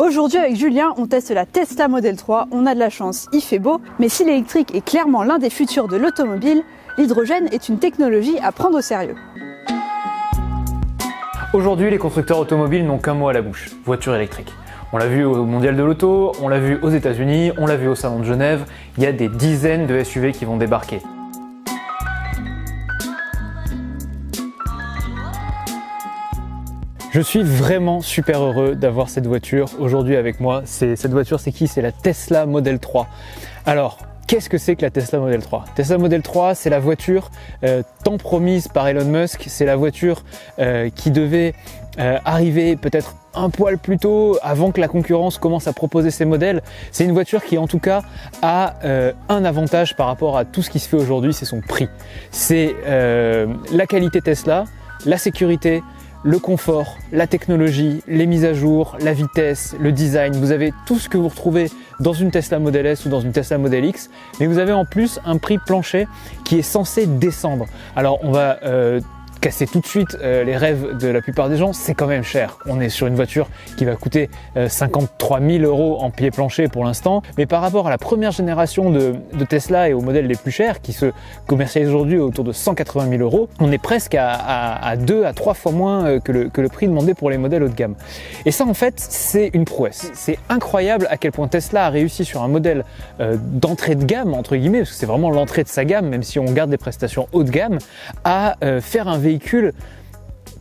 Aujourd'hui avec Julien, on teste la Tesla Model 3, on a de la chance, il fait beau, mais si l'électrique est clairement l'un des futurs de l'automobile, l'hydrogène est une technologie à prendre au sérieux. Aujourd'hui, les constructeurs automobiles n'ont qu'un mot à la bouche, voiture électrique. On l'a vu au Mondial de l'Auto, on l'a vu aux États-Unis, on l'a vu au Salon de Genève, il y a des dizaines de SUV qui vont débarquer. Je suis vraiment super heureux d'avoir cette voiture aujourd'hui avec moi. Cette voiture, c'est qui? C'est la Tesla Model 3. Alors, qu'est-ce que c'est que la Tesla Model 3? Tesla Model 3, c'est la voiture tant promise par Elon Musk. C'est la voiture qui devait arriver peut-être un poil plus tôt, avant que la concurrence commence à proposer ses modèles. C'est une voiture qui en tout cas a un avantage par rapport à tout ce qui se fait aujourd'hui, c'est son prix. C'est la qualité Tesla, la sécurité, le confort, la technologie, les mises à jour, la vitesse, le design. Vous avez tout ce que vous retrouvez dans une Tesla Model S ou dans une Tesla Model X, mais vous avez en plus un prix plancher qui est censé descendre. Alors on va casser tout de suite les rêves de la plupart des gens, c'est quand même cher. On est sur une voiture qui va coûter 53 000 € en pied plancher pour l'instant, mais par rapport à la première génération de Tesla et aux modèles les plus chers qui se commercialisent aujourd'hui autour de 180 000 €, on est presque à 2 à 3 fois moins que le prix demandé pour les modèles haut de gamme. Et ça en fait c'est une prouesse. C'est incroyable à quel point Tesla a réussi sur un modèle d'entrée de gamme entre guillemets, parce que c'est vraiment l'entrée de sa gamme, même si on garde des prestations haut de gamme, à faire un véhicule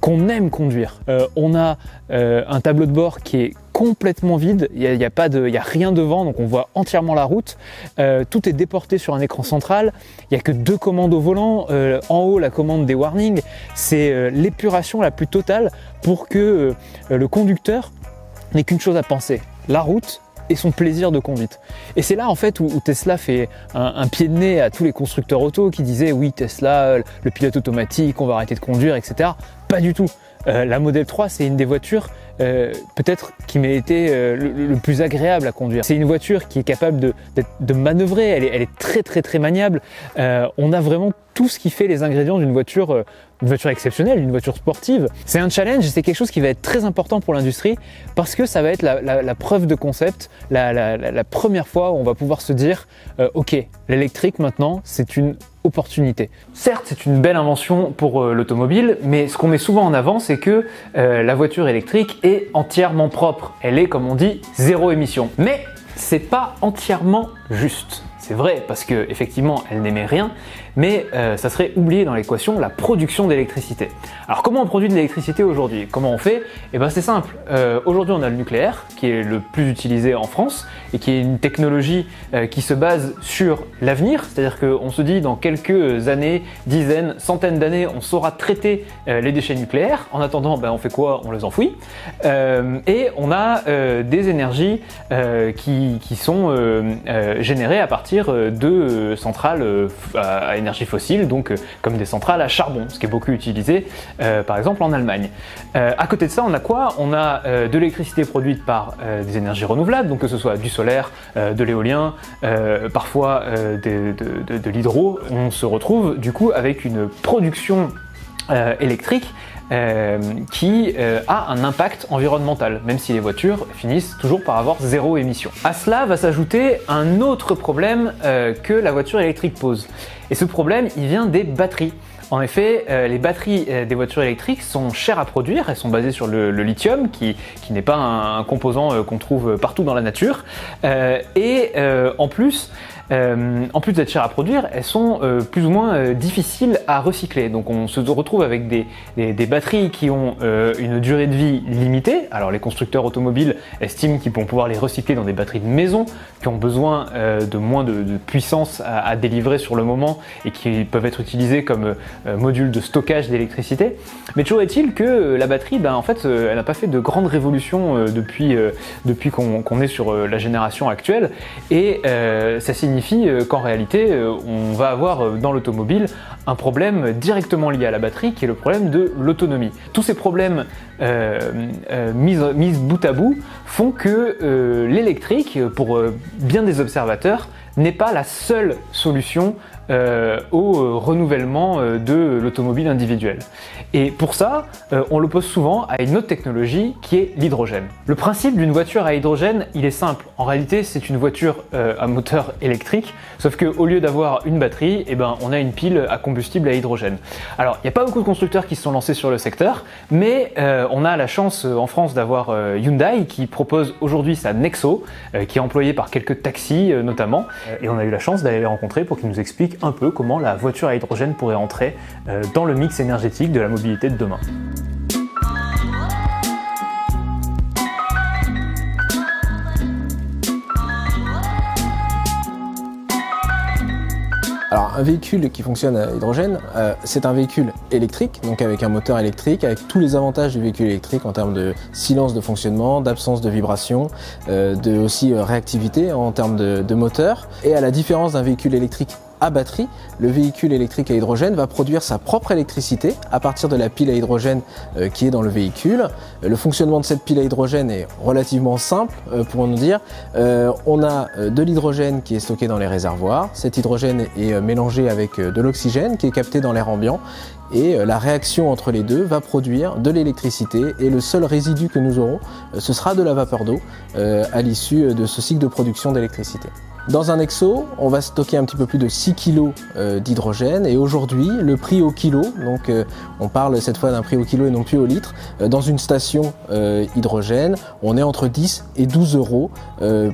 qu'on aime conduire. On a un tableau de bord qui est complètement vide, il y a rien devant, donc on voit entièrement la route. Tout est déporté sur un écran central, il n'y a que 2 commandes au volant, en haut la commande des warnings. C'est l'épuration la plus totale pour que le conducteur n'ait qu'une chose à penser, la route et son plaisir de conduite. Et c'est là en fait où Tesla fait un pied de nez à tous les constructeurs auto qui disaient oui Tesla, le pilote automatique, on va arrêter de conduire, etc. Pas du tout. La Model 3 c'est une des voitures peut-être qui m'a été le plus agréable à conduire. C'est une voiture qui est capable de manœuvrer, elle est très maniable. On a vraiment tout ce qui fait les ingrédients d'une voiture exceptionnelle, une voiture sportive. C'est un challenge et c'est quelque chose qui va être très important pour l'industrie parce que ça va être la preuve de concept, la première fois où on va pouvoir se dire ok, l'électrique maintenant c'est une opportunité. Certes, c'est une belle invention pour l'automobile, mais ce qu'on met souvent en avant, c'est que la voiture électrique est entièrement propre. Elle est, comme on dit, zéro émission. Mais c'est pas entièrement juste. C'est vrai parce que effectivement, elle n'émet rien, mais ça serait oublié dans l'équation la production d'électricité. Alors comment on produit de l'électricité aujourd'hui? Comment on fait? Eh ben c'est simple. Aujourd'hui, on a le nucléaire qui est le plus utilisé en France et qui est une technologie qui se base sur l'avenir, c'est-à-dire qu'on se dit dans quelques années, dizaines, centaines d'années, on saura traiter les déchets nucléaires. En attendant, ben, on fait quoi? On les enfouit. Et on a des énergies qui sont générées à partir de centrales à énergie fossile, donc comme des centrales à charbon, ce qui est beaucoup utilisé par exemple en Allemagne. À côté de ça, on a quoi? On a de l'électricité produite par des énergies renouvelables, donc que ce soit du solaire, de l'éolien, parfois de l'hydro. On se retrouve du coup avec une production électrique qui a un impact environnemental, même si les voitures finissent toujours par avoir zéro émission. À cela va s'ajouter un autre problème que la voiture électrique pose. Et ce problème, il vient des batteries. En effet, les batteries des voitures électriques sont chères à produire, elles sont basées sur le lithium qui n'est pas un composant qu'on trouve partout dans la nature. En plus d'être chères à produire, elles sont plus ou moins difficiles à recycler. Donc on se retrouve avec des batteries qui ont une durée de vie limitée. Alors les constructeurs automobiles estiment qu'ils vont pouvoir les recycler dans des batteries de maison qui ont besoin de moins de puissance à délivrer sur le moment et qui peuvent être utilisées comme module de stockage d'électricité. Mais toujours est-il que la batterie, ben, en fait, elle n'a pas fait de grande révolution depuis qu'on est sur la génération actuelle. Et ça signifie qu'en réalité, on va avoir dans l'automobile un problème directement lié à la batterie, qui est le problème de l'autonomie. Tous ces problèmes mis bout à bout font que l'électrique, pour bien des observateurs, n'est pas la seule solution au renouvellement de l'automobile individuelle. Et pour ça, on l'oppose souvent à une autre technologie qui est l'hydrogène. Le principe d'une voiture à hydrogène, il est simple. En réalité, c'est une voiture à moteur électrique, sauf qu'au lieu d'avoir une batterie, eh ben, on a une pile à combustible à hydrogène. Alors, il n'y a pas beaucoup de constructeurs qui se sont lancés sur le secteur, mais on a la chance en France d'avoir Hyundai qui propose aujourd'hui sa Nexo, qui est employée par quelques taxis notamment. Et on a eu la chance d'aller les rencontrer pour qu'ils nous expliquent un peu comment la voiture à hydrogène pourrait entrer dans le mix énergétique de la mobilité de demain. Alors un véhicule qui fonctionne à hydrogène, c'est un véhicule électrique, donc avec un moteur électrique, avec tous les avantages du véhicule électrique en termes de silence de fonctionnement, d'absence de vibration, de aussi réactivité en termes de moteur. Et à la différence d'un véhicule électrique à batterie, le véhicule électrique à hydrogène va produire sa propre électricité à partir de la pile à hydrogène qui est dans le véhicule. Le fonctionnement de cette pile à hydrogène est relativement simple, pourrons-nous dire. On a de l'hydrogène qui est stocké dans les réservoirs. Cet hydrogène est mélangé avec de l'oxygène qui est capté dans l'air ambiant. Et la réaction entre les deux va produire de l'électricité et le seul résidu que nous aurons, ce sera de la vapeur d'eau à l'issue de ce cycle de production d'électricité. Dans un Nexo, on va stocker un petit peu plus de 6 kg d'hydrogène et aujourd'hui, le prix au kilo, donc on parle cette fois d'un prix au kilo et non plus au litre, dans une station hydrogène, on est entre 10 et 12 euros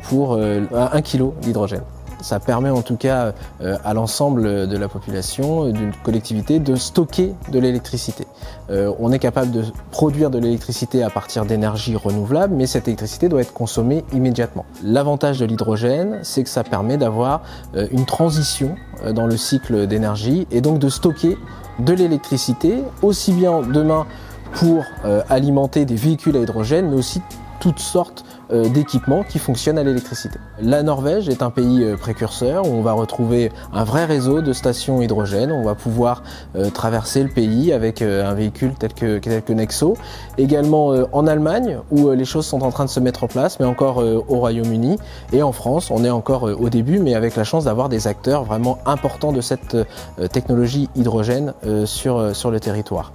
pour 1 kg d'hydrogène. Ça permet en tout cas à l'ensemble de la population, d'une collectivité, de stocker de l'électricité. On est capable de produire de l'électricité à partir d'énergie renouvelable, mais cette électricité doit être consommée immédiatement. L'avantage de l'hydrogène, c'est que ça permet d'avoir une transition dans le cycle d'énergie et donc de stocker de l'électricité, aussi bien demain pour alimenter des véhicules à hydrogène, mais aussi toutes sortes d'équipements qui fonctionnent à l'électricité. La Norvège est un pays précurseur où on va retrouver un vrai réseau de stations hydrogène. On va pouvoir traverser le pays avec un véhicule tel que Nexo. Également en Allemagne où les choses sont en train de se mettre en place, mais encore au Royaume-Uni. Et en France, on est encore au début, mais avec la chance d'avoir des acteurs vraiment importants de cette technologie hydrogène sur le territoire.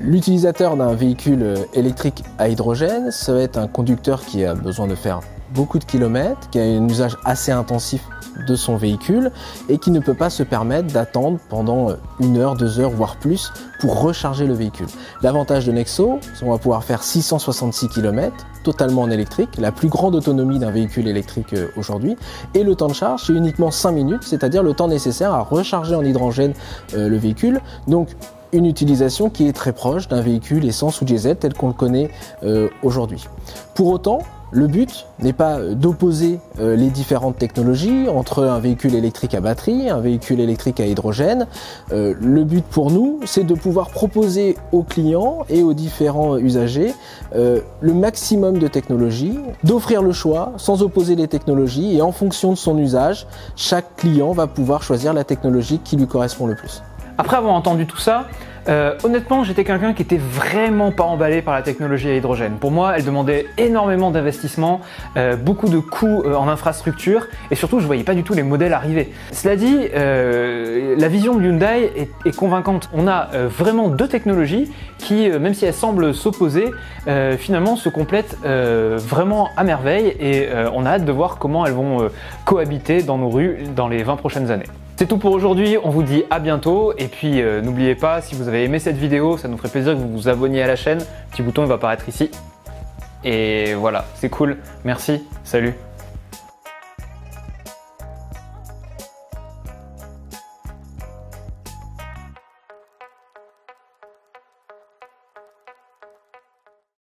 L'utilisateur d'un véhicule électrique à hydrogène, ça va être un conducteur qui a besoin de faire beaucoup de kilomètres, qui a un usage assez intensif de son véhicule et qui ne peut pas se permettre d'attendre pendant 1 heure, 2 heures, voire plus pour recharger le véhicule. L'avantage de Nexo, c'est qu'on va pouvoir faire 666 km totalement en électrique, la plus grande autonomie d'un véhicule électrique aujourd'hui, et le temps de charge, c'est uniquement 5 minutes, c'est-à-dire le temps nécessaire à recharger en hydrogène le véhicule. Donc, une utilisation qui est très proche d'un véhicule essence ou diesel tel qu'on le connaît aujourd'hui. Pour autant, le but n'est pas d'opposer les différentes technologies entre un véhicule électrique à batterie, un véhicule électrique à hydrogène. Le but pour nous, c'est de pouvoir proposer aux clients et aux différents usagers le maximum de technologies, d'offrir le choix sans opposer les technologies et en fonction de son usage, chaque client va pouvoir choisir la technologie qui lui correspond le plus. Après avoir entendu tout ça, honnêtement, j'étais quelqu'un qui était vraiment pas emballé par la technologie à hydrogène. Pour moi, elle demandait énormément d'investissement, beaucoup de coûts en infrastructure et surtout, je voyais pas du tout les modèles arriver. Cela dit, la vision de Hyundai est convaincante. On a vraiment deux technologies qui, même si elles semblent s'opposer, finalement se complètent vraiment à merveille et on a hâte de voir comment elles vont cohabiter dans nos rues dans les 20 prochaines années. C'est tout pour aujourd'hui, on vous dit à bientôt et puis n'oubliez pas, si vous avez aimé cette vidéo, ça nous ferait plaisir que vous vous abonniez à la chaîne, le petit bouton il va apparaître ici. Et voilà, c'est cool, merci, salut.